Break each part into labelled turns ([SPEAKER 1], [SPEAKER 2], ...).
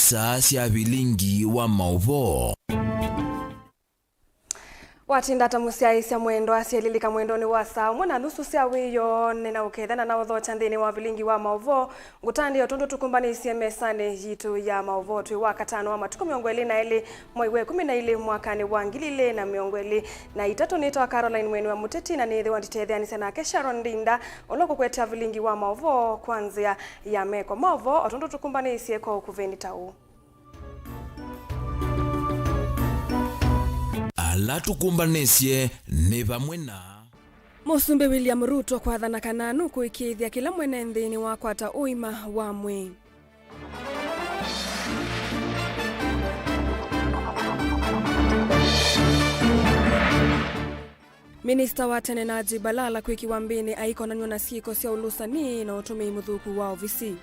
[SPEAKER 1] saa cia Vilingi wa Mauvoo.
[SPEAKER 2] Watinda tamusia cia mwendo asielilika mwendoni wa saa mwana nusu cia wiyo nena ukethana na uthocha nthini wa Vilingi wa Mauvoo ngutandi otundu tukumbanisia mesane yitu ya Mauvoo twi wa katano wa matuko 22 mwezi wa 12 mwakani wa 2023 nitwa Caroline Mweni wa Muteti na nithi wanditethani sana ke Sharon Dinda oloko kweta Vilingi wa Mauvoo kwanza ya meko Mauvoo otundu tukumbanisia kwa ukuveni tau
[SPEAKER 1] ala tukumbanesie ni vamwe na
[SPEAKER 2] Musumbi William Ruto kwathana kananu kuikithia kila mwene nthini wa kwata uima wa mwi. Minista wa tene Najib Balala kwikiwa mbini aikonanywa na siko cia ulusani na utumii muthuku wa ofisi.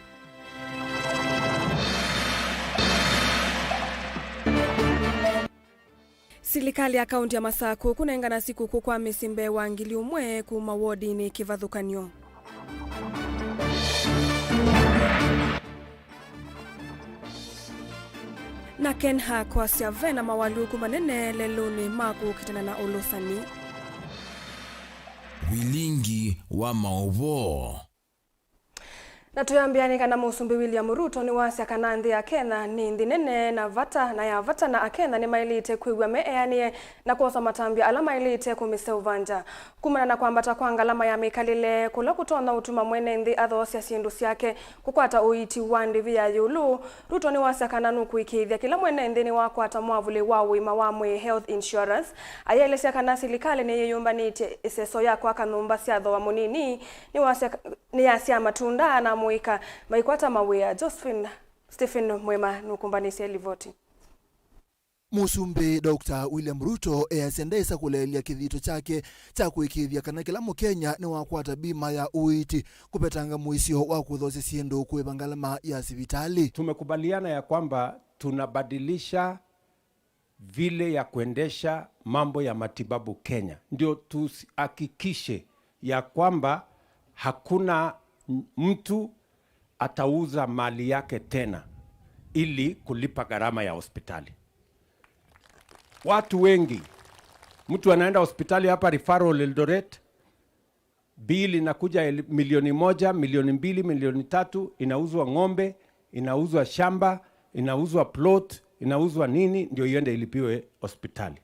[SPEAKER 2] Serikali ya kaunti ya Masaku kunengana siku kwa misimbe wa ngili umwe kuma wodi ni kivathukanyo. Na Kenha kwa siavena mawaluku manene leluni maku kitana na ulusani.
[SPEAKER 1] Vilingi wa Mauvoo.
[SPEAKER 2] Na tuyambiani kana Musumbi William Ruto ni wasya kana nthi ya Kenya ni nthi nene na vata na ya vata na akenya ni mailite kwigwa meeanie na kuosa matambia alama ilite kumise uvanja kumana na kwambata kwa ngalama ya mikalile kula kutona utuma mwene nthi athosya sindu syake kukwata uiti wa ndivi ya yulu. Ruto ni wasya kana nuku ikithia kila mwene nthi ni wakwata mwavuli wa wima wa mwi health insurance ayelesya kana serikali ni yeyumbanite iseso ya kwa kanumba cia thoa munini ni wasya ni asya matunda na muika maikwata mawea. Josephine Stephen Mwema nukumbanisia livoti.
[SPEAKER 3] Musumbi Dr. William Ruto easendesa kulelia kithito chake cha kuikithia kana kila Mkenya ni wakwata bima ya uiti kupetanga muisio wa kuthosi siendo kuebangalama ya sivitali.
[SPEAKER 4] Tumekubaliana ya kwamba tunabadilisha vile ya kuendesha mambo ya matibabu Kenya. Ndio tuhakikishe ya kwamba hakuna mtu atauza mali yake tena ili kulipa gharama ya hospitali. Watu wengi, mtu anaenda hospitali hapa referral Eldoret, bili inakuja 1 milioni, 1 milioni 2, milioni 3, inauzwa ng'ombe, inauzwa shamba, inauzwa plot, inauzwa nini ndio iende ilipiwe hospitali.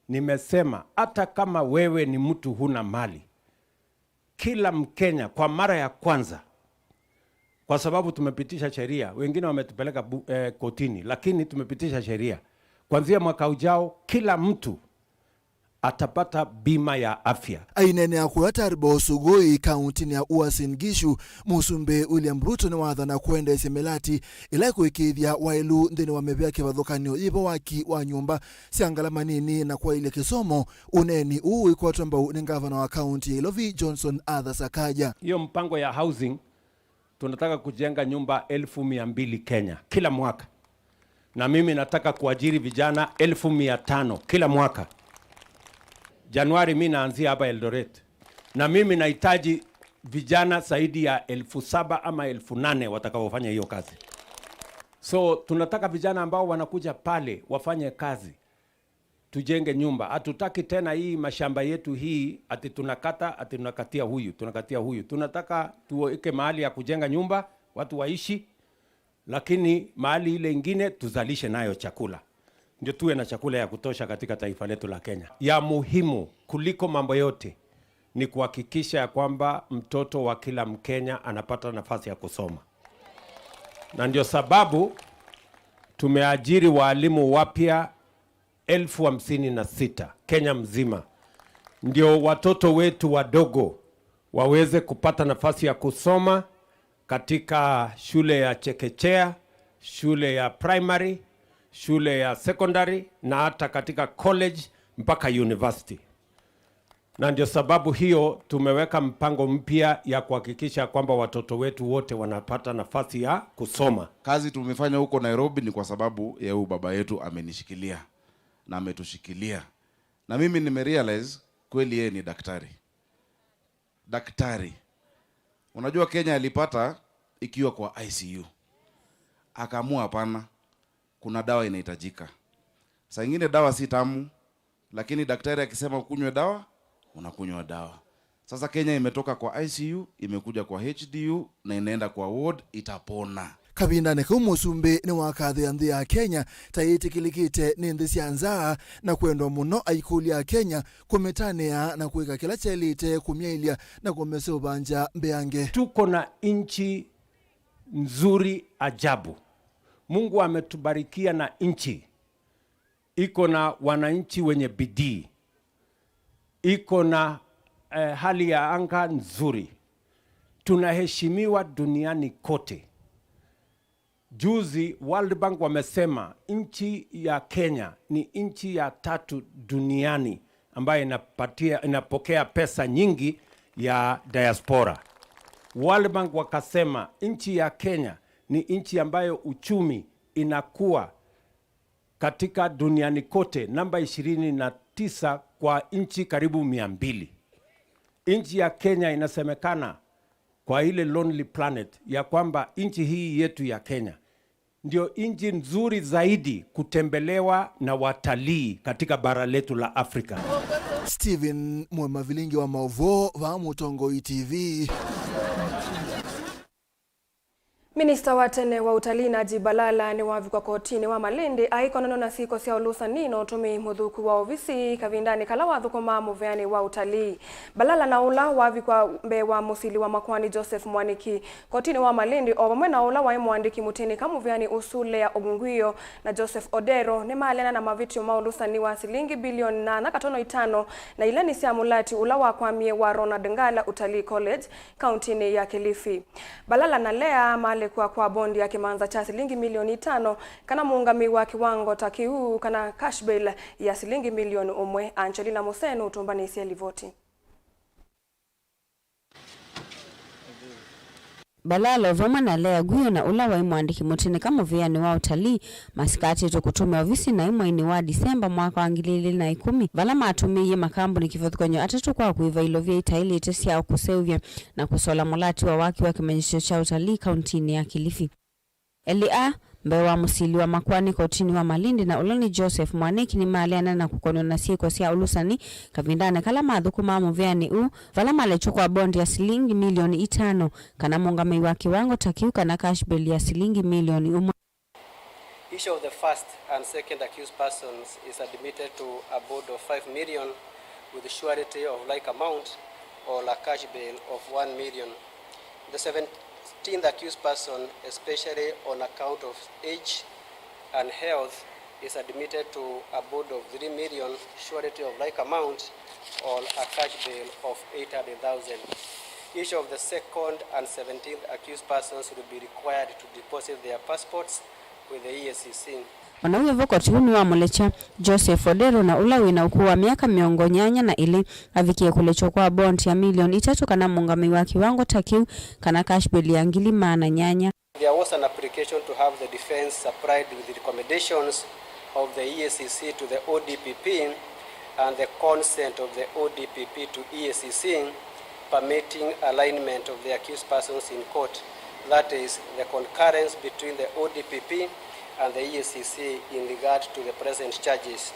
[SPEAKER 4] Nimesema hata kama wewe ni mtu huna mali, kila Mkenya kwa mara ya kwanza, kwa sababu tumepitisha sheria, wengine wametupeleka kotini, lakini tumepitisha sheria, kuanzia mwaka ujao kila mtu atapata bima ya afya.
[SPEAKER 3] Ainene ya kuataribo sugoi kaunti ya Uasin Gishu, Musumbi William Ruto ni wathana kwenda semelati ila kuikithia wailu nthini wa mebea kivathukanio ibo waki wa nyumba siangalama nini na kwa ile kisomo uneni uu ikwatwa mbau ni gavana wa kaunti Lovi Johnson Arthur Sakaja.
[SPEAKER 4] Hiyo mpango ya housing tunataka kujenga nyumba 1,200 Kenya kila mwaka, na mimi nataka kuajiri vijana 1,500 kila mwaka. Januari mimi naanzia hapa Eldoret, na mimi nahitaji vijana zaidi ya 7,000 ama 8,000 watakaofanya hiyo kazi. So tunataka vijana ambao wanakuja pale wafanye kazi, tujenge nyumba. Hatutaki tena hii mashamba yetu hii ati tunakata, ati tunakatia huyu, tunakatia huyu. Tunataka tuweke mahali ya kujenga nyumba, watu waishi, lakini mahali ile ingine tuzalishe nayo chakula. Ndio tuwe na chakula ya kutosha katika taifa letu la Kenya. Ya muhimu kuliko mambo yote ni kuhakikisha ya kwamba mtoto wa kila Mkenya anapata nafasi ya kusoma. Na ndio sababu tumeajiri walimu wapya 56,000 Kenya mzima. Ndio watoto wetu wadogo waweze kupata nafasi ya kusoma katika shule ya chekechea, shule ya primary, shule ya secondary na hata katika college mpaka university. Na ndio sababu hiyo tumeweka mpango mpya ya kuhakikisha kwamba watoto wetu wote wanapata nafasi ya kusoma.
[SPEAKER 5] Kazi tumefanya huko Nairobi ni kwa sababu ya huyu baba yetu amenishikilia na ametushikilia. Na mimi nimerealize kweli yeye ni daktari. Daktari. Unajua Kenya alipata ikiwa kwa ICU. Akaamua hapana, kuna dawa inahitajika. Saa ingine dawa si tamu, lakini daktari akisema ukunywe dawa, unakunywa dawa. Sasa Kenya imetoka kwa ICU, imekuja kwa HDU na inaenda kwa ward, itapona.
[SPEAKER 3] Kabindane kau musumbi ni wakathe ya nthi ya Kenya taitikilikite ni nthi cia nzaa na kwendwa muno aikuli ya Kenya kumetania na kuika kila chelite kumyailia na kumese ubanja mbeange.
[SPEAKER 4] Tuko na nchi nzuri ajabu. Mungu ametubarikia na nchi. Iko na wananchi wenye bidii. Iko na hali ya anga nzuri. Tunaheshimiwa duniani kote. Juzi World Bank wamesema nchi ya Kenya ni nchi ya 3 duniani ambayo inapokea pesa nyingi ya diaspora. World Bank wakasema nchi ya Kenya ni nchi ambayo uchumi inakuwa katika duniani kote namba 29 kwa nchi karibu 200. Nchi ya Kenya inasemekana kwa ile Lonely Planet ya kwamba nchi hii yetu ya Kenya ndio nchi nzuri zaidi kutembelewa na watalii katika bara letu la Afrika.
[SPEAKER 3] Steven Mwema Vilingi wa Mauvoo wa Mutongoi TV.
[SPEAKER 2] Minista wa tene wa utalii Najib Balala ni wavikwa kotini wa Malindi aikonono na siko sia ulusa nino tumi mudhuku wa ovisi kavindani kala wathuko mamuveani wa utalii. Balala na ula wavikwa mbe wa musili wa makwani Joseph Mwaniki kotini wa Malindi obamwe na ula wa mwandiki mutini kamuveani usule ya Ogunguyo na Joseph Odero ni maalena na mavitio maulusa ni wa silingi bilioni 8.5 na ileni sia mulati ula wa kwamie wa Ronald Ngala Utalii College kauntini ya Kilifi. Balala na lea kwa bondi ya kimanza cha silingi milioni 5 kana muungami wa kiwango takiu kana cash bail ya silingi milioni 1. Angelina Musenu utumbani isi elivoti.
[SPEAKER 6] Balala vama na lea guyo na ula wa mwandiki mutini kama viani wa utalii masikati to kutume ovisi na MUENI wa Disemba mwaka wa 2010 vala matumiye makambuni kifothikonyo atatu kwa kuiva ilovya itaili itesi au kuseuvya na kusola mulati wa waki wa kimenyesho cha utalii kauntini ya Kilifi. Elia mbewa musili wa makwani kotini wa Malindi na ulani Joseph Mwaniki ni maaliana na kukono na siye kwa siya ulusani kavindane kala madhuku mamu vyani vala malechukwa bondi ya silingi milioni 5 kana muungami wa kiwango takiuka na cash bail ya silingi milioni 1.
[SPEAKER 7] Each of the first and second accused persons is admitted to a bond of 5 million with a surety of like amount or a cash bail of 1 million. The 17th accused person, especially on account of age and health, is admitted to a bond of 3 million, surety of like amount, or a cash bail of 800,000. Each of the second and 17th accused persons will be required to deposit their passports with the EACC.
[SPEAKER 6] Wanauye voko tiuni wa mulecha Joseph Odero na ula wina ukuwa miaka miongo nyanya na ili avikie kulecho kwa bondi ya milioni 3 kana muungami wa kiwango takiu kana cash bail ya ngili maana nyanya.
[SPEAKER 7] There was an application to have the defense supplied with the recommendations of the EACC to the ODPP and the consent of the ODPP to EACC permitting alignment of the accused persons in court. That is, the concurrence between the ODPP and the EACC in regard to the present charges.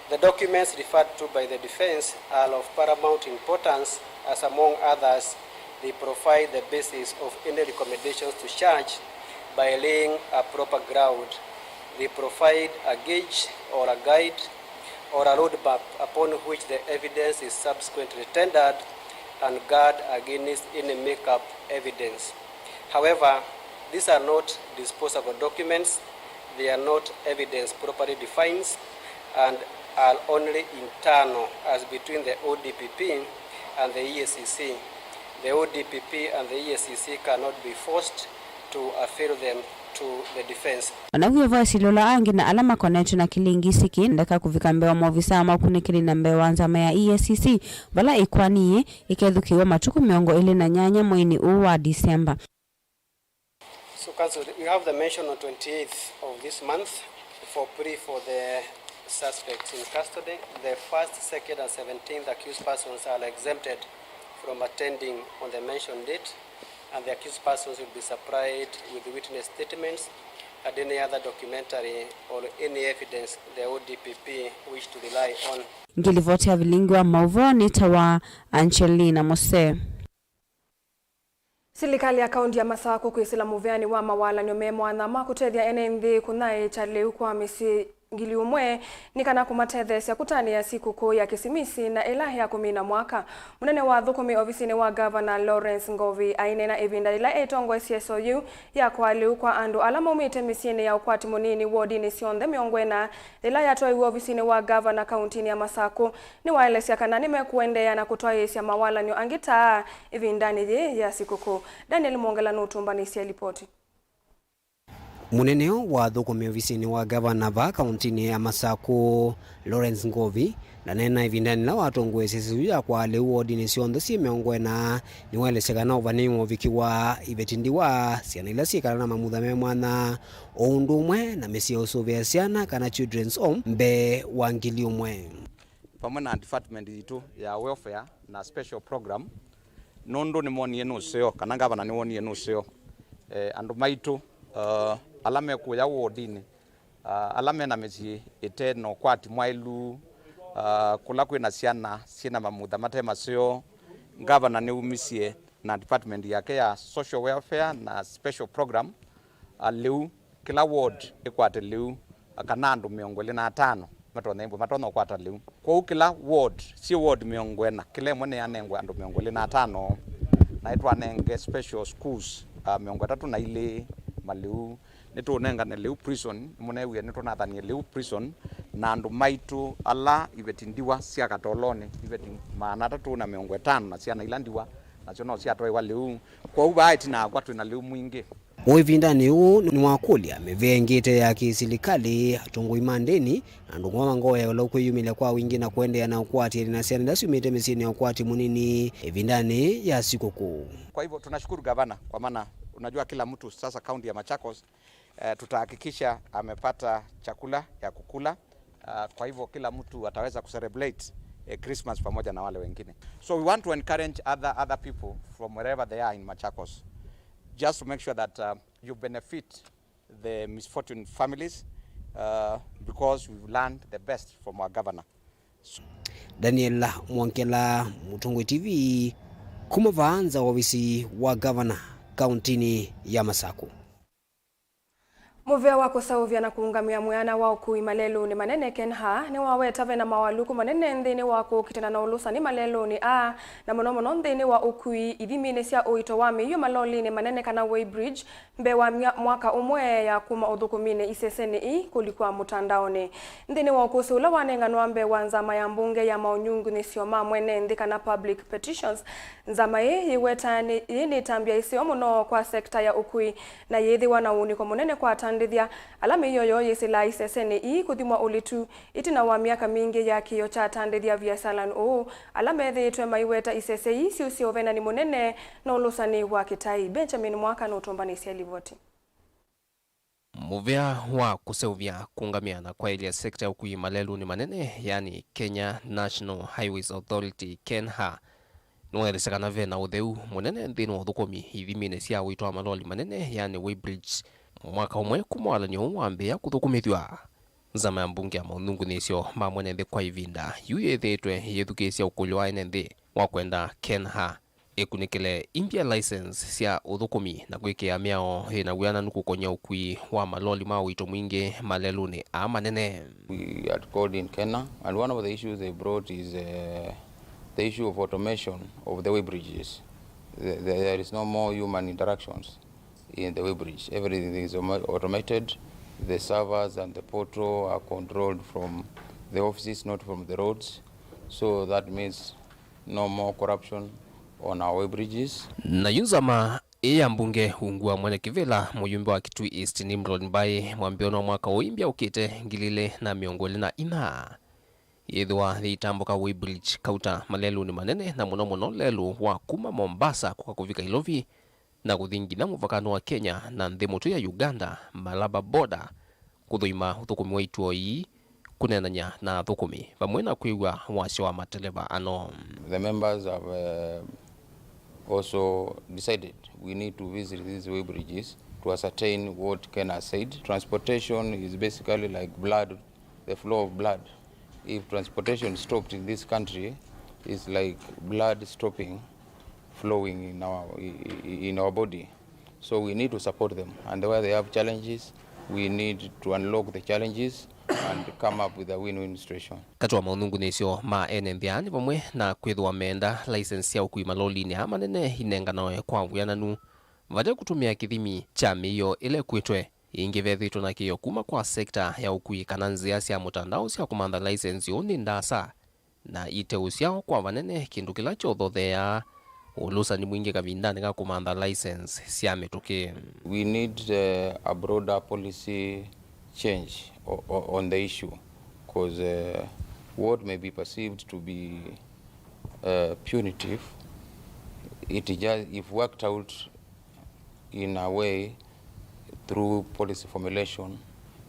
[SPEAKER 7] The documents referred to by the defense are of paramount importance as, among others, they provide the basis of any recommendations to charge by laying a proper ground. They provide a gauge or a guide or a roadmap upon which the evidence is subsequently tendered and guard against any make-up evidence. However, these are not disposable documents. They are not evidence properly defined and are only internal as between the ODPP and the EACC. The ODPP and the EACC cannot be forced to affirm them to the defense.
[SPEAKER 6] Wanauye voisi lola angi na alama konetu na kilingi siki ndaka kufika mbewa mwovisa ama kunikili na mbewa nzama ya EACC vala ikwaniye ikedhukiwa matuku miongo ili na nyanya MUENI wa Disemba.
[SPEAKER 7] So Council, we have the mention on 28th of this month for plea for the suspects in custody. The first, second and 17th accused persons are exempted from attending on the mentioned date, and the accused persons will be supplied with witness statements and any other documentary or any evidence the ODPP wish to rely on.
[SPEAKER 6] Ngilivotia Vilingi wa Mauvoo nitawa Angelina Mose.
[SPEAKER 2] Serikali ya kaunti ya Masako kwisila muveani wa mawala nyomemwa na makutethia ene nthi kunai chale kwa misi ngili umwe nikana kumatethesya kutani ya siku kuu ya Kisimisi na ilahi ya 10 mwaka. Munene wa thukumi ofisini wa Governor Lawrence Ngovi ainena ivinda ila etongo CSOU ya kwali kwa andu alama umite misini ya ukwati munini wodini sionthe miongwena ila yatoi ofisini wa Governor kaunti ya Masako ni waelesya kana nimekuendea na kutwaisya mawala nyo angita ivindani ya siku kuu. Daniel Mongela nutumbanisia ripoti.
[SPEAKER 8] Munene wa thukumi ofisini wa Governor va kaunti ya Masako Lawrence Ngovi ndanena ivindani la watongwe CSOU ya kwali wodini sionthe si miongwena ni waelesya na uvanimo vikiwa ivetindiwa siana ila sikala na mamutha me mwana oundu umwe na mesi usuvia siana kana children's home mbe wa ngili umwe
[SPEAKER 9] pamwe na department itu ya welfare na special program nondo ni monie nuseo kana Governor ni monie nuseo andu maitu alame kuya wodini alame na mesi ite no kwati mwailu kula kwina siana sina mamutha matema sio Governor ni umisie na department yake ya social welfare na special program leu kila ward ikwate leu kanandu miongole na 5 matona kwata leu kwa kila ward si ward miongwena kile mwene yanengwa andu miongole na 5 na itwa nenge special schools miongo 3 na ile maleu neto nenga ne leu prison munewe neto nathanie leu prison na andu maitu ala ivetindiwa sia katoloni ivetin maana 3 na miongo 5 na sia na ilandiwa na cio no cia toi wa leu kwa uba itina kwa twina leu mwingi
[SPEAKER 8] Wivindani huu ni wakulia mevengite ya kisilikali tungu imandeni na ndungwa ngoya wala kwiyumile kwa wingi na kuendea na ukwati na siana ndasi umite misini ya ukwati munini vindani ya siku kuu.
[SPEAKER 9] Kwa hivyo tunashukuru Gavana kwa maana unajua kila mtu sasa kaunti ya Machakos tutahakikisha amepata chakula ya kukula. Kwa hivyo kila mtu ataweza kucelebrate Christmas pamoja na wale wengine. So we want to encourage other people from wherever they are in Machakos just to make sure that you benefit the misfortune families because we've learned the best from our Governor.
[SPEAKER 8] Daniel Mwankela, Mutungwe TV, kumavaanza ofisi wa Governor kauntini ya Masako.
[SPEAKER 2] Muvea wako sauvya na kuungamia mwana wao kui malelu ni manene kenha ni waweta vena mawaluku manene ndini wako kitana na ulusa ni malelu ni na monomono ndini wa ukui idhimine sia oito wami yu maloli ni manene kana Weybridge mbe wa mwaka umwe ya kuma udhukumine iseseni kulikuwa mutandaoni ndini wa ukusi ula wanenganwa mbe wanzama ya mbunge ya maunyungu ni sioma mwene ndika na public petitions nzama hiweta ni tambia isio muno kwa sekta ya ukui na yethi wanauni kwa munene kwa ndithia alami yoyo yesila iseseni kuthimwa ulitu itina wa miaka mingi ya kiyo cha tandithia via salan alame thitwe maiweta isesei siusio vena ni munene na ulusani wa kitai. Benjamin Mwaka na utombanisia livoti.
[SPEAKER 10] Muvea wa kuseuvya kuungamiana kwa ile sekta ya ukui malelu ni manene yani Kenya National Highways Authority KENHA nuweresekana vena utheu munene nthini wa thukumi ithimine sia witwa maloli manene yani Weybridge mwaka umwe kumwala ni wambia kuthukumithwa nzama ya mbunge ya maunungu nisio mamwene nthi kwa ivinda yuyethetwe yethukisya ukulyo wa nthi wa kwenda KENHA ikunikile impia license sia uthukumi na kwikia miao na wiana nukukonya ukui wa maloli ma wito mwingi maleluni manene.
[SPEAKER 11] We had called in Kenya and one of the issues they brought is the issue of automation of the Weybridges. There is no more human interactions in the Weybridge. Everything is automated. The servers and the portal are controlled from the offices, not from the roads. So that means no more corruption on our Weybridges.
[SPEAKER 10] Na yunzama ya mbunge ungua mwene kivela muyumbe wa Kitui East Nimrod Mbai mwambiono mwaka uimbia ukite ngilile na miongole na ina yethwa thitambuka Weybridge kauta malelu ni manene na muno lelu wa kuma Mombasa kwa kuvika Ilovi na kuthingi na muvakano wa Kenya na nthi mutu ya Uganda Malaba border kuthuima uthukumi wa ituo kunenanya na thukumi vamwe na kuigwa wasio wa mateleva ano.
[SPEAKER 11] The members have also decided we need to visit these Weybridges to ascertain what Ken has said. Transportation is basically like blood, the flow of blood. If transportation stopped in this country, it's like blood stopping flowing in our body. So we need to support them, and where they have challenges, we need to unlock the challenges and come up with a win-win situation.
[SPEAKER 10] Katwa maunungu nesio ma enendiani pamwe na kwithwa menda license ya ukui maloli ha manene inengano kwa wiananu vade kutumia kithimi cha miyo ile kwitwe ingivethitwo na kiyo kuma kwa sekta ya ukui kana nzia cia mutandao cia kumanda license yoni ndasa na iteusiao kwa vanene kindu kila chothothea ulusani mwingi kavindani ga kumanda license cia mituki.
[SPEAKER 11] We need a broader policy change on the issue, because what may be perceived to be punitive, if worked out in a way through policy formulation,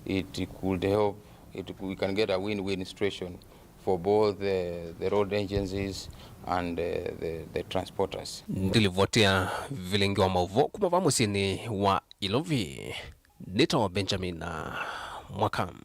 [SPEAKER 11] it could help. We can get a win-win situation for both the road agencies and the transporters.
[SPEAKER 10] Ndilivotia Vilingi wa Mauvoo kumava musini wa Ilovi. Nito Benjamin Mwakam.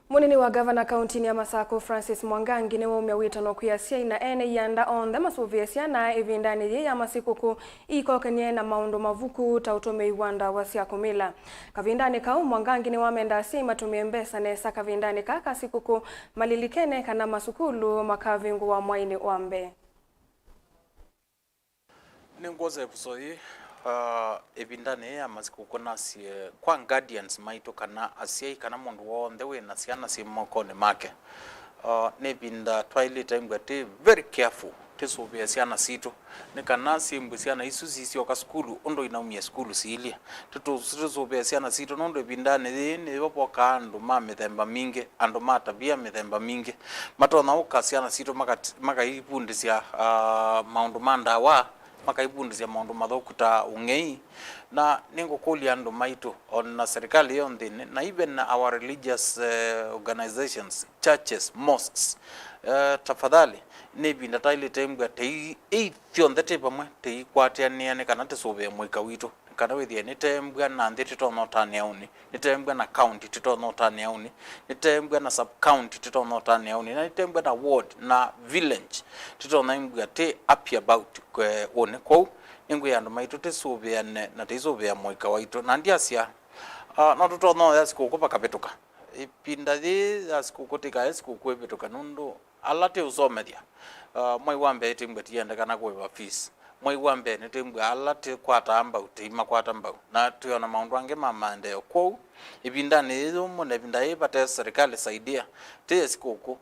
[SPEAKER 2] Munini wa Governor County ya Masako Francis Mwangangi ni waumia wito no kuyasia ina ene yanda on the masuviasia na evindani ye ya masikuku ikokenye na maundu mavuku tautume iwanda wasia kumila. Kavindani kau Mwangangi ni wamenda asia matumie mbesa nesa kavindani kaka sikuku malilikene kana masukulu makavingu wa mwaini wambe.
[SPEAKER 12] Ningoza episode ebindane ya masikuku nasi kwa guardians maito kana asia kana mundu wonde we nasiana simokone make nebinda twilight time gate very careful tesobia siana sito nekana simbu siana isusi oka skulu ondo inaumia skulu silia tesobia siana sito nondo bindane ne bopoka ando mamethemba mingi ando matabia methemba mingi matona ukasiana sito maka ipundi sia maundu mandawa makaibundizia maundu mathokuta ungei na ningo kulia ando maito on serikali yondine na even our religious organizations, churches, mosques, tafadhali nebinda taile temgwa tei ithionde tepamwe tei kwatianiane kana tesobe mwika wito kana withia nitembwa na nthi titonotane auni nitembwa na county titonotane auni nitembwa na sub county titonotane auni na nitembwa na ward na village titonaimbwa te happy about one ko ingwe andu maitu tesobea na tesobea mwika waito na ndiasia na tutono yasikuko pakapetuka ipinda thi yasikukotika yasikuko epetuka nundo alate usomedia mwai wambe timbwa tienda kana kwa fees mwai wambe nitimbwa alate kwata amba utima kwata amba na tuyona maundu ange mamande ko ibindane hizo mona ibindaye pata serikali saidia tesikuko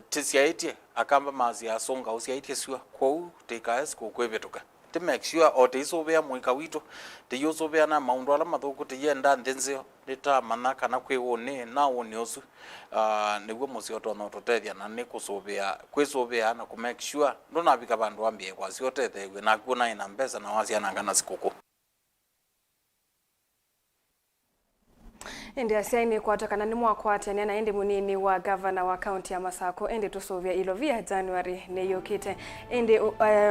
[SPEAKER 12] tisiaitie akamba mazi asonga usiaitie swa ko tekaes ko kwebetuka to make sure otisobea mwika wito tiyosobea na maundu ala mathuku tiyenda ndenzeo leta manaka na kwewone na woni osu niguo musio tono totethia na nikusobea kwisobea na ku make sure ndona bika bandu ambie kwa sio tethe na kuona ina mbesa na wasiana ngana sikuku.
[SPEAKER 2] Indi asiaini kwa takana ni mwakwate nena indi munini wa governor wa county ya Masako indi tusovia ilovia January ne yokite indi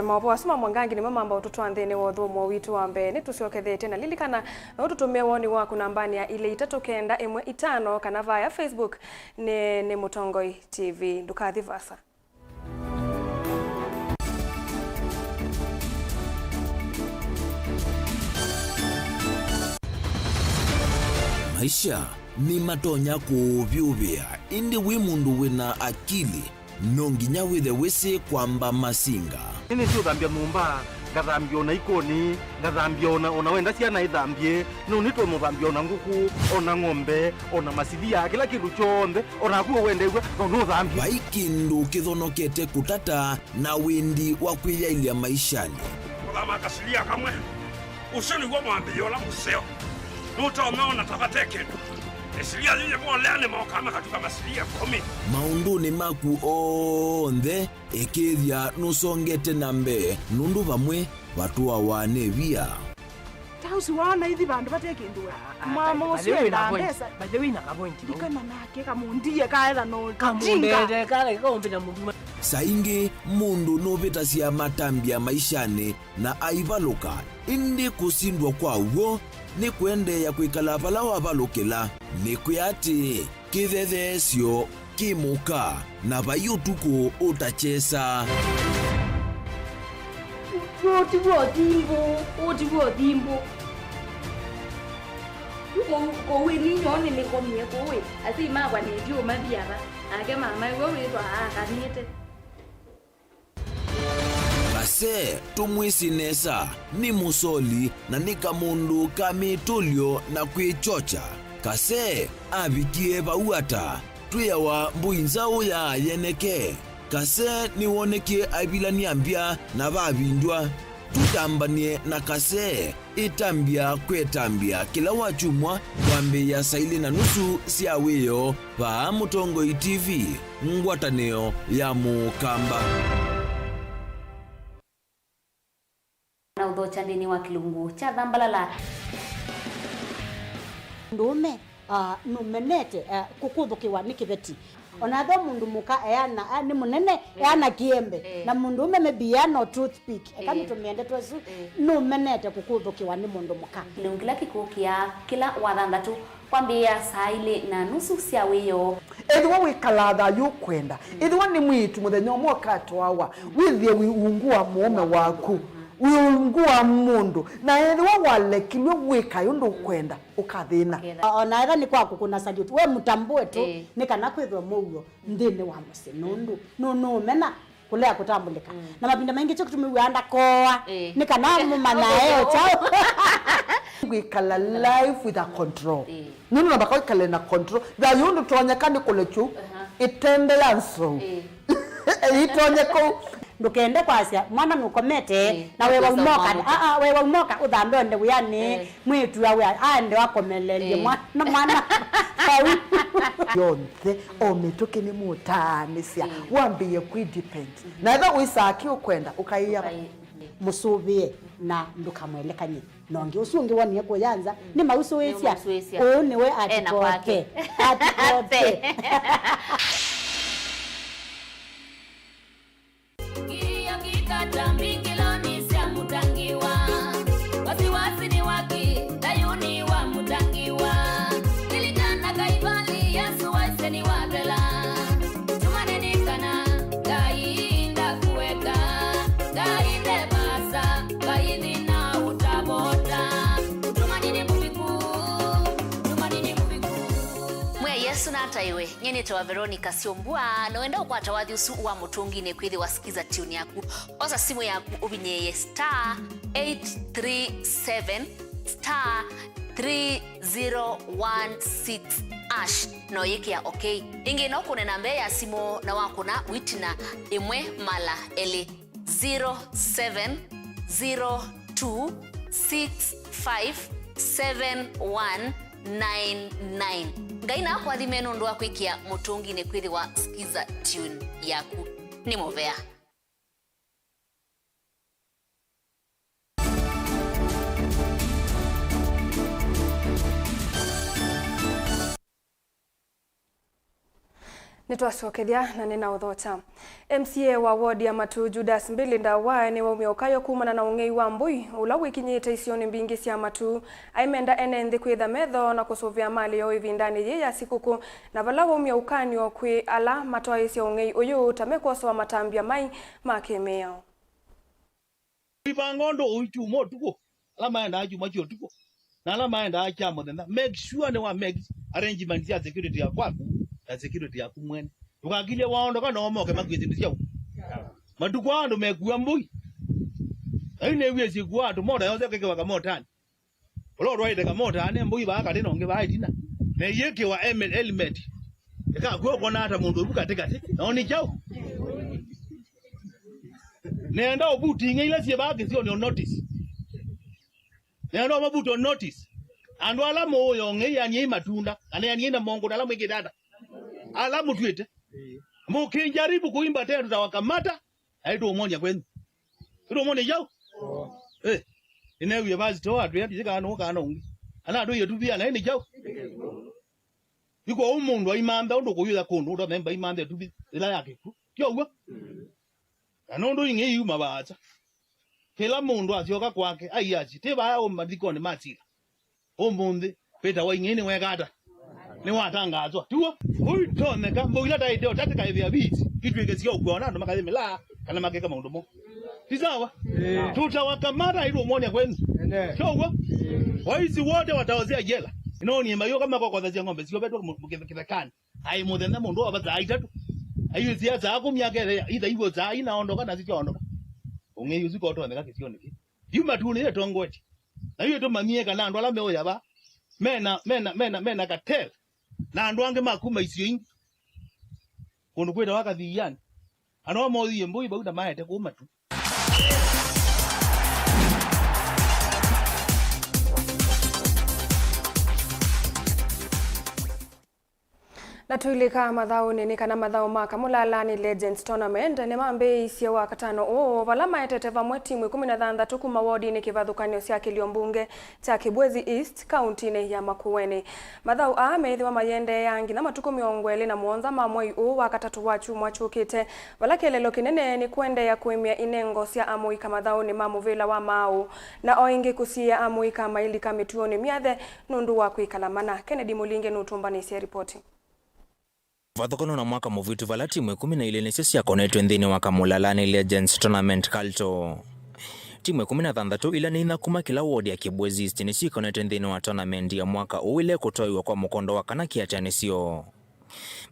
[SPEAKER 2] Mauvoo asuma Mwangangi ni mama ambao tutwandhene wotho mwa witu wambe ni tusiokethete na lilikana na ututumia woni waku nambani ya ile 395 kana via Facebook ne Mutongoi TV ndukathi vasa.
[SPEAKER 1] Maisha ni matonya kuvyuvia indi wi mundu wina akili nonginya withe wisi kwamba masinga
[SPEAKER 13] ini sio thambia mumba ngathambia ona ikoni ngathambia ona wenda ciana ithambie no nitwe muthambia ona nguku ona ng'ombe ona masithia kila kindu chonde ona kuo wendewe no thambia
[SPEAKER 1] vaikindu kithonokete kutata na windi wa kwiyailia maishani
[SPEAKER 14] kama kasilia kamwe usini gwa mwambia ola museo nutaomeona tabateke esilia yeye mwaleane maokama katika masilia 10
[SPEAKER 1] maunduni maku onthe ekithia nusongete nambe nundu vamwe watu wa wanevia
[SPEAKER 15] Sausi wana hivi bandu bateke ndura. Mama usiwe na pesa.
[SPEAKER 16] By the way na kapointi.
[SPEAKER 15] Dikana nake kamundie kaela no.
[SPEAKER 16] Kamundie kale kombe na mundu.
[SPEAKER 1] Saingi mundu novetasia matambia maishani na aivaluka indi kusindwa kwauo ni kwende ya kuikala pala wavalukila ni kuyati kithethesyo kimuka na vayutuku utachesa
[SPEAKER 17] Otiwo dimbo kowe ni nyone ni komie kowe asi magwa ni dio mabiara ake mama wewe to akanite
[SPEAKER 1] Kase tumwisinesa ni musoli na ni kamundu kamitulyo na kwichocha. Kase abikie bauata tuyawa mbuinzao ya yeneke. Kase ni wonekie abilani ambia na babindwa. Tutambanie na kase itambia kwetambia kila wachumwa wambe ya saili na nusu siaweyo pa Mutongo TV ngwataneo ya Mukamba.
[SPEAKER 17] na udhochandini wa kilungu cha dhambalala
[SPEAKER 18] ndume numenete kukudhukiwa nikiveti onatho mundu muka eana ni munene eana kiembe na mundu ume mebiano toothpick ekamitumende twesu numenete kukudhukiwa ni mundu muka
[SPEAKER 17] kilungila kikukia kila wathandatu kwambia saili na nusu sia wiyo
[SPEAKER 15] Edwa wikalatha yukwenda edwa ni mwitu muthenya mwoka twawa withie wiungua muome waku wiungua mundu na edwa walekilwe wika yundu kwenda ukathina
[SPEAKER 18] ona etha ni kwaku kuna salute we mutambue tu ni kana kwithwa mugo ndini wa musi nundu no mena kulea kutambulika na mapinda mengi cyo kutumiwanda koa ni kana mumana eo chao
[SPEAKER 15] wikala life with a control nunu na bakoi kale na control da yundu tonyekani kulechu itende yanso itonyeko
[SPEAKER 18] ndukende kwasia mwana nukomete na wewe umoka wewe umoka udhambe onde uyani mwitu yawe ande wakomelelie mwana sawi yonte ometoke ni mutanisia wambiye ku depend na eva uisaki ukwenda ukaiya musubie na ndukamwelekanye nonge usungi wani kuyanza ni mauso wesia ni we atikote
[SPEAKER 17] Taiwe nyene tawa Veronica Siombua no enda ukwata wathi usu wa mutungi ne kwithi wasikiza tune yaku oza simu yaku ubinyeye *837 *3016 no yiki ya okay ingi no kunena mbe ya simu na wakuna witina imwe mala eli 0702657199 ngaina kwa thimeno ndo akwikia mutungi ne kwithi wa skiza tune yaku ni Movea.
[SPEAKER 2] Nitwacokethia na nina uthota. MCA wa ward ya Matu Judas Mbilinda wa ni waumia ukayo kumana na ungei wa mbui ula wikinyite isioni mbingi cia Matu aimenda ene nthi kwitha metho na kusuvia mali yo ivindani ye ya sikuku na vala waumia ukanyo kwi ala matwa cia ungei uyu tamekoso matambia mai makemeo.
[SPEAKER 19] Ibangondo uitu mo tuko ala maenda aju macho tuko na ala maenda acha mo make sure ne wa make arrangement ya security ya kwako na security ya kumwene tukagile waondo kana omoke magwithimisia matuko ando mekuwa mbui aine wiezi kwa ando moda yose keke waka motani olo rwaide ka motani mbui ba ka teno nge ba itina na yeke wa element eka kwa kona hata mundu buka tekati naoni chao nenda obuti ngile sie ba ke sio ni notice nenda mabuto notice ando ala moyo nge yanyi matunda ana yanyi na mongo ala mwege dada ala mutwete mukijaribu kuimba tena tutawakamata haito umoja kwenu ndio umoja jao ine uye basi to atu yati kana ungi ana atu yetu bia na ni jau iko umundu aimanda ndo kuyuza kono ndo memba imanda tu ila yake tu kyo anondo inge yuma baza kila mundu azioka kwake aiyaji teba o madikone matira omunde peta wa ingene wekata ni watangazwa tuo uitone kambo ila taideo tatika hivi biti kitu ikesikia ukiona ndo makazi mela kana makeka mundu mo Kisawa? Tutawakamata ili umoja kwenu. Sawa? Waizi wote watawazia jela. Inaoni mbayo kama kwa kwanza ng'ombe sio betu mkithekani. Ai mudenda mundu abaza aitatu. Ayo siasa yako miaka ida hivyo za inaondoka na sisi ondoka. Ungeyo ziko watu waneka kisioni ki. Yuma tu ni tongoti. Na hiyo to mamie kana ndo ala meoya ba. Mena katel. Na ndo ange makuma isio ingi. Kono kwenda wakathiyani. Ano mo yembo iba maete kuma tu.
[SPEAKER 2] Na tuilika mathao nini kana mathao maka mulalani Legends Tournament ni mambe isia wa katano valama etete vamwe timu 16 kuma wodi ni kivathukanio cia Kiliombunge cha Kibwezi East county ni ya Makueni. Mathao ameithiwa mayende yangi na matuko 27 mamwe wa katatu wachu mwachukite vala kelelo kinene ni kwende ya kuimia inengo cia amuika mathao ni mamuvila wa mau na oingi kusia amuika mailika mituoni miathe nundu wa kuikala mana. Kennedy Mulinge nutumbani cia ripoti.
[SPEAKER 20] Vathokono na mwaka muvitu vala timu 12 nisio ciakonetwe nthini wa Kamulalani Legends Tournament Culto. Timu 16 ila ni kuma kila wodi ya Kibwezi East ni ciakonetwe nthini wa tournament ya mwaka uwile kutoiwa kwa mukondo wa kana kiachanisio.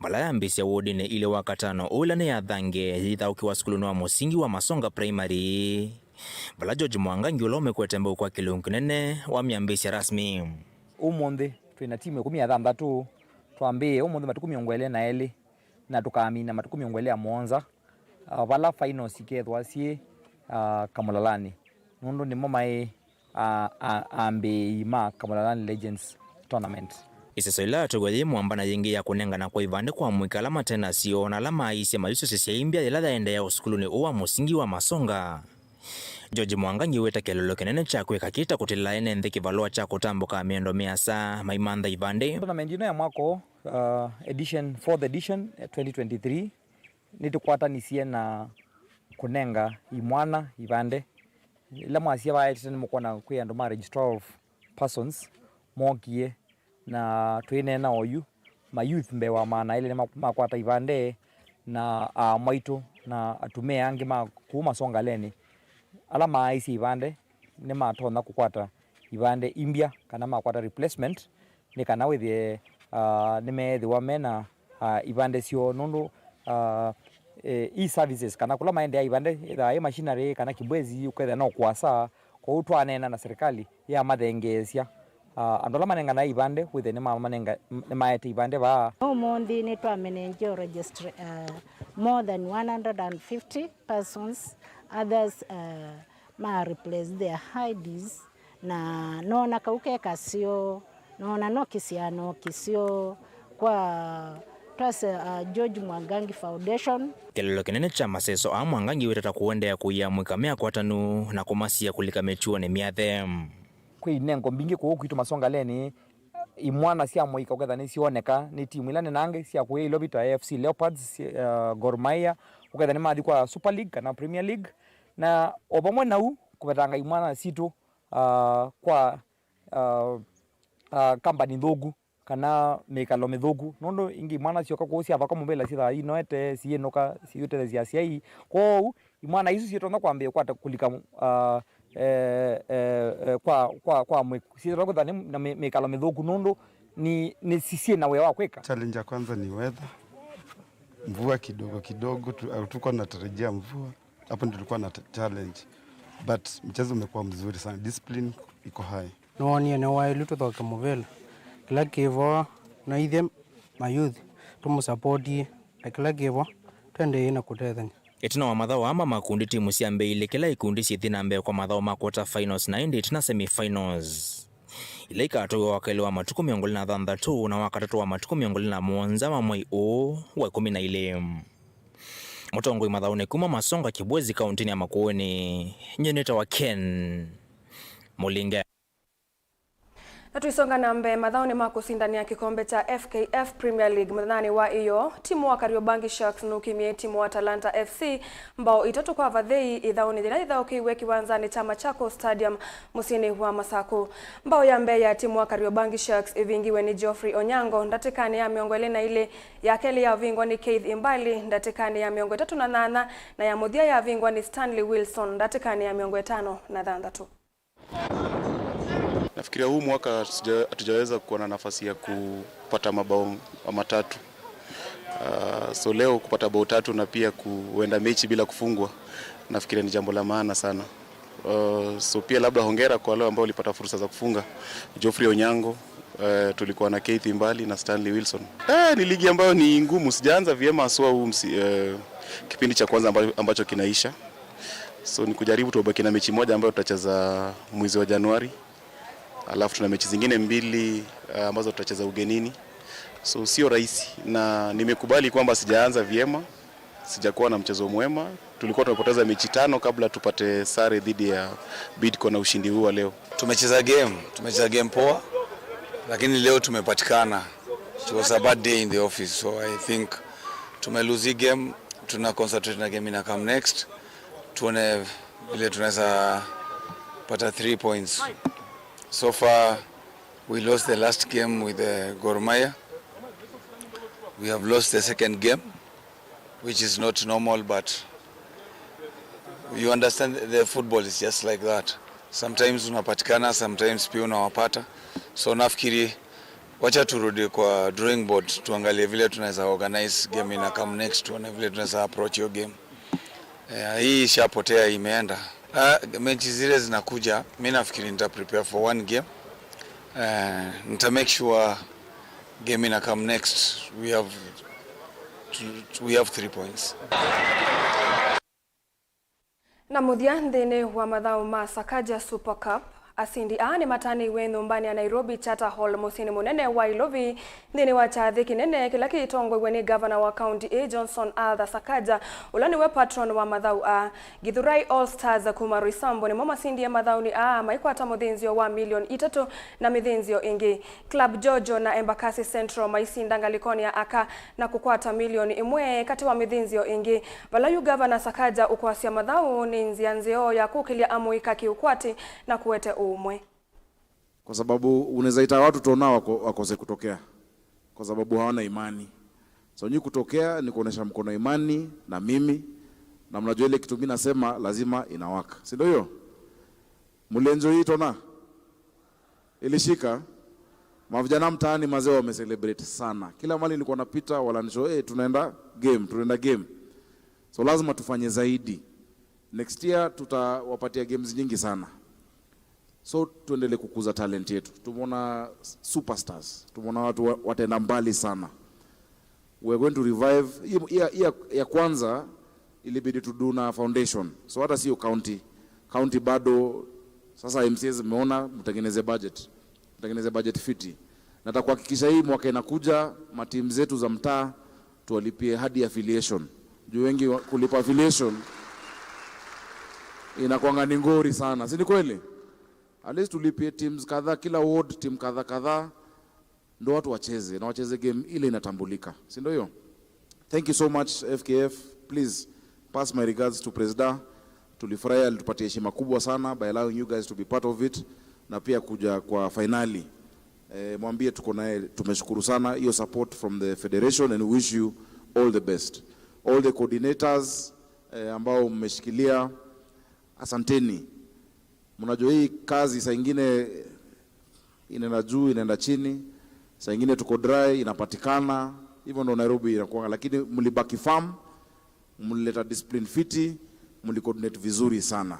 [SPEAKER 20] Bala ya mbisi ya wodi ni ile wa katano ula ni ya Thange ithaukiwa skuluni wa musingi wa Masonga Primary. Bala George Mwangangi ula umekwetembe kwa kilungu nene wa miambisi rasmi.
[SPEAKER 21] Umonde twina timu 16 twambie umuthi matuku 22 na tukaamina matuku 22 monza vala finals ikethwa cie Kamulalani nundu nimo mai ambe ima Kamulalani Legends Tournament.
[SPEAKER 20] Isesoila tugwaye mwamba na yengi ya kunengana kwa ivande kwa mwikala matena sio na lama ise mayuso sisiaimbia ila ende ya uskuluni uwa musingi wa Masonga. George Mwangangi weta kelolo kenene cha kweka kita kutila ene nthiki valua cha kutambuka miendo miasa maimanda ivande.
[SPEAKER 21] Tournament ya mwako edition 4th edition 2023 nitukwata nisie na kunenga imwana ivande ila mwasia vaetete ni mukona kuya ndo ma register of persons mokie na twine na oyu ma youth mbewa maana ile makwata ivande na mwaitu na atume angi kuma Songa leni ala maisi ivande ni matona kukwata ivande imbia kana makwata replacement ni kana withie nimethi wamena ivande sio nundu e-services kana kula maende ya ivande ya machinery kana Kibwezi uketha no kwasa kwa utwanena na serikali ya mathengesia andola manenga na ivande withe ni manenga ni maete ivande va
[SPEAKER 22] omondi ni twamenenje register more than 150 persons. Others ma replace their IDs na nona kauke kasio nona no kisiano kisio kwa tase George Mwangangi Foundation.
[SPEAKER 20] Kelelo kinene cha maseso Mwangangi wetata kuendea kuya mwikamea kwa tanu na kumasia kulika mechuo ni miathe.
[SPEAKER 21] Kwa inengo mbingi kwa huku Masonga leni imwana sia mwika uketha ni sioneka ni timu ilane nange sia kuya ilobita AFC Leopards Gor Mahia uketha ni mathi kwa Super League kana Premier League na obamwe nau kubetanga imwana situ kwa company thogu kana mekalo methogu nondo ingi mwana sioka ko sia baka mobela sia inoete sienoka siute sia sia ko imwana isu sietona kwambia kwata kulika kwa mwe sietona kwa na mekalo methogu nondo ni sisie na wewa kweka.
[SPEAKER 23] Challenge ya kwanza ni weather, mvua kidogo tulikuwa tunatarajia mvua, hapo ndio tulikuwa na challenge, but mchezo umekuwa mzuri sana, discipline iko high.
[SPEAKER 24] No ni wa iluto toka movela kila kivo na ithe mayuthi tumusapoti kila kivo twende ina kutethanya.
[SPEAKER 20] Itina wa mathao ama makundi timu cia mbeile kila ikundi ciithina mbe kwa mathao ma quarter finals na indi itina semi finals. Ile ikatoa wakele wa matuku 26 na wakatatu wa matuku 27 mamwe wa 12. Mutongoi mathao ne kuma Masonga Kibwezi kaunti ya Makueni nyeneta wa Ken Mulinge.
[SPEAKER 2] Na tuisonga na mbe madhaoni makusindania kikombe cha FKF Premier League mwadhani wa iyo timu wa Kariobangi Sharks nukimie timu wa Talanta FC mbao itatu kwa vadhei idhaoni dhina idhao kiwe kiwanzani chama chako stadium musini wa Masako mbao ya mbe ya timu wa Kariobangi Sharks ivingiwe ni Geoffrey Onyango ndatikani ya miongole na ile ya keli ya vingwa ni Keith Imbali ndatikani ya miongo 3 na ya muthia ya vingwa ni Stanley Wilson ndatikani ya miongo 5
[SPEAKER 3] Nafikiria huu mwaka hatujaweza kuwa na nafasi ya kupata mabao matatu. So leo kupata bao 3 na pia kuenda mechi bila kufungwa nafikiria ni jambo la maana sana. So pia labda hongera kwa wale ambao walipata fursa za kufunga. Geoffrey Onyango, tulikuwa na Keith Imbali na Stanley Wilson. Ni ligi ambayo ni ngumu, sijaanza vyema haswa huu kipindi cha kwanza ambacho kinaisha. So ni kujaribu tubaki na mechi moja ambayo tutacheza mwezi wa Januari. Alafu tuna mechi zingine 2 ambazo tutacheza ugenini. So sio rahisi na nimekubali kwamba sijaanza vyema, sijakuwa na mchezo mwema. Tulikuwa tumepoteza mechi 5 kabla tupate sare dhidi ya Bidco na ushindi huu leo.
[SPEAKER 4] Tumecheza game poa, lakini leo tumepatikana. It was a bad day in the office, so I think tumelose game, tuna concentrate na game ina come next. Tuone vile tunaweza pata 3 points. So far, we lost the last game with Gor Mahia. We have lost the second game, which is not normal, but you understand the football is just like that. Sometimes unapatikana, sometimes pia unawapata. So nafikiri wacha turudi kwa drawing board, tuangalie vile tunaweza organize game ina come next, tuone vile tunaweza approach your game. Hii ishapotea, imeenda. Mechi zile zinakuja, mimi nafikiri nita prepare for one game. Nita make sure game ina come next we have 3 points.
[SPEAKER 2] Na muthia nthini wa mathao ma Sakaja Super Cup asindi ni matani we nyumbani ya Nairobi Charter Hall musini munene wa Ilovi nthini wa chathi kinene kila kitongwe ni governor wa county Johnson Arthur Sakaja ulani we patron wa mathau Githurai All Stars kuma Risambo ni mama sindi ya mathau ni maikwata muthinzio wa milioni 3 na mithinzio ingi Club Jojo na Embakasi Central maisinda ngalikoni ya aka na kukwata milioni 1 kati wa mithinzio ingi valayu governor Sakaja ukwasia mathau ni nzianzio ya kukilia amuika kiukwati na kuwete umwe.
[SPEAKER 5] Kwa sababu unaweza ita watu tuona wakose kutokea kwa sababu hawana imani. So nyinyi kutokea ni kuonesha mkono imani na mimi na mnajua ile kitu mimi nasema lazima inawaka. Si ndio hiyo? Mlenjo hii tona ilishika mavijana mtaani mazee wamecelebrate sana. Kila mali nilikuwa napita wala nisho tunaenda game. So lazima tufanye zaidi. Next year tutawapatia games nyingi sana. So tuendelee kukuza talent yetu. Tumeona superstars. Tumeona watu watenda mbali sana. We are going to revive. Ya kwanza ilibidi tudu na foundation. So hata sio county. County bado sasa MCAs zimeona mtengeneze budget. Mtengeneze budget fiti. Nataka kuhakikisha hii mwaka inakuja matimu zetu za mtaa tuwalipie hadi affiliation. Juu wengi kulipa affiliation inakuanga ni ngori sana. Si ni kweli? At least tulipie teams kadhaa, kila ward team kadhaa ndo watu wacheze na wacheze game ile inatambulika. Si ndio hiyo? Thank you so much FKF. Please pass my regards to President. Tulifurahi alitupatia heshima kubwa sana by allowing you guys to be part of it na pia kuja kwa finali. Mwambie tuko naye, tumeshukuru sana hiyo support from the federation and wish you all the best. All the coordinators ambao mmeshikilia, asanteni. Mnajua hii kazi saa nyingine inaenda juu inaenda chini, saa nyingine tuko dry inapatikana, hivyo ndo Nairobi inakuwa, lakini mlibaki firm, mlileta discipline fiti, mlicoordinate vizuri sana.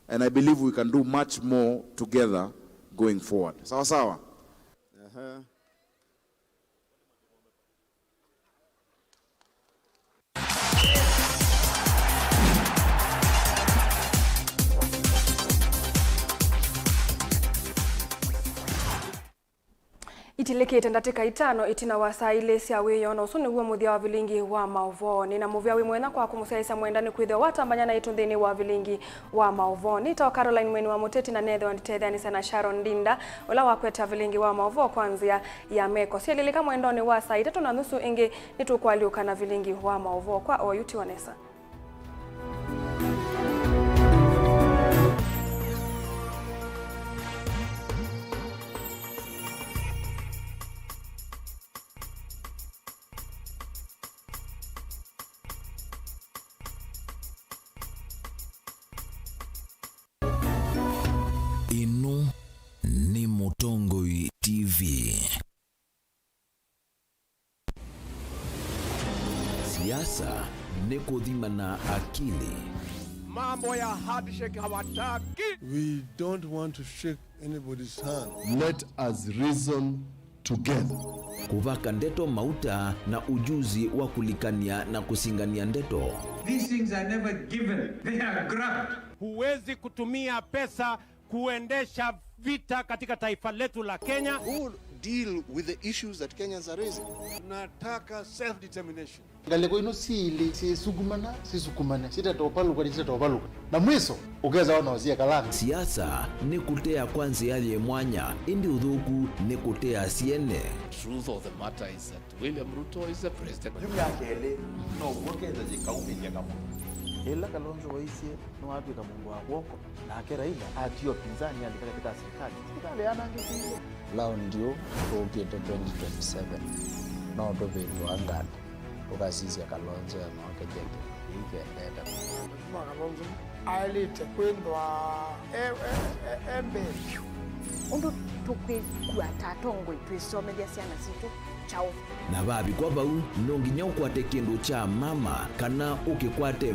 [SPEAKER 5] And I believe we can do much more together going forward. Sawa sawa?
[SPEAKER 2] itilikite ndatika itano itina wa saa ile cia wiyona usu niguo muthia wa Vilingi wa Mauvoo ni na muvia wi mwena kwa kumusaisa mwendani kwithio watambanya na itu nthini wa Vilingi wa Mauvoo ni to Caroline Mweni wa Muteti na nethe wa nditethani sana Sharon Dinda ula wakweta Vilingi wa Mauvoo kwanzia ya meko sielilika mwendoni wa saa 3:30 ingi nitukwaliuka na Vilingi wa Mauvoo kwa oyuti wanesa.
[SPEAKER 1] Ino ni Mutongoi TV. Siasa ni kuthima na akili.
[SPEAKER 6] Mambo ya handshake hawataki.
[SPEAKER 7] We don't want to shake anybody's hand.
[SPEAKER 6] Let us reason together.
[SPEAKER 1] Kuvaka ndeto mauta na ujuzi wa kulikania na kusingania ndeto.
[SPEAKER 8] These things are never given. They are grabbed.
[SPEAKER 13] Huwezi kutumia pesa kuendesha vita katika taifa letu la Kenya.
[SPEAKER 7] Who deal with the issues that Kenyans are raising. Tunataka self-determination.
[SPEAKER 9] Galeko ino siili si sukumane sita topaluka na mwiso ukeza wana wazia kalami.
[SPEAKER 1] Siasa ni kutea kwanza yale mwanya indi udhuku ni kutea siene.
[SPEAKER 25] Truth of the matter is that William Ruto is the president.
[SPEAKER 9] Jumya kele no wokeza jikaume jakamu ila Kalonzo waisie no watu kamungu wa woko na akera ila atio pinzani alikala kita serikali anangekiyo
[SPEAKER 26] lao ndio tukiete 2027 no dobetu angana ukasizia Kalonzo ya mwakejeke ikendeta
[SPEAKER 9] mwa Kalonzo alite kwendwa embe
[SPEAKER 27] undu tukwigua tatongo twisomethia ciana citu chao
[SPEAKER 1] na babi kwa bau nonginya ukwate kindu cha mama kana ukikwate